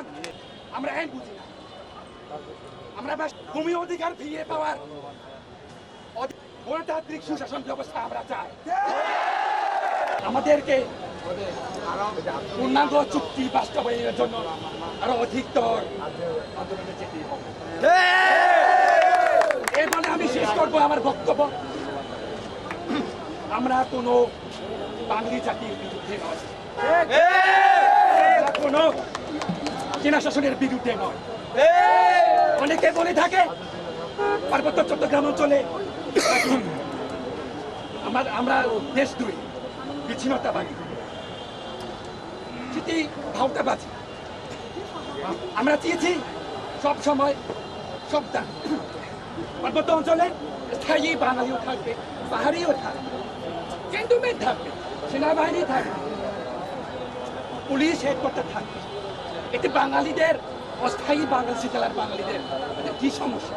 জনগণ আমরা আইন বুঝি না, আমরা ভূমি অধিকার ফিরিয়ে পাওয়ার গণতান্ত্রিক সুশাসন ব্যবস্থা আমরা চাই। আমাদেরকে পূর্ণাঙ্গ চুক্তি বাস্তবায়নের জন্য আরো অধিকতর আন্দোলনে যেতে হবে। এর মানে আমি শেষ করবো আমার বক্তব্য। আমরা কোনো বাঙালি জাতির বিরুদ্ধে নয়, আমরা কোনো চীনা শাসনের বিরুদ্ধে নয়। অনেকে বলে থাকে পার্বত্য চট্টগ্রাম অঞ্চলে আমরা দেশ দুই বিচ্ছিন্নতাবাদী, সেটি ভাওতাবাজি। আমরা চেয়েছি সব সময় সবটা পার্বত্য অঞ্চলে স্থায়ী বাঙালিও থাকবে, পাহাড়িও থাকবে, ক্যান্টনমেন্ট থাকবে, সেনাবাহিনী থাকবে, পুলিশ হেডকোয়ার্টার থাকবে। এতে বাঙালিদের অস্থায়ী বাঙালি জেলার বাঙালিদের কি সমস্যা?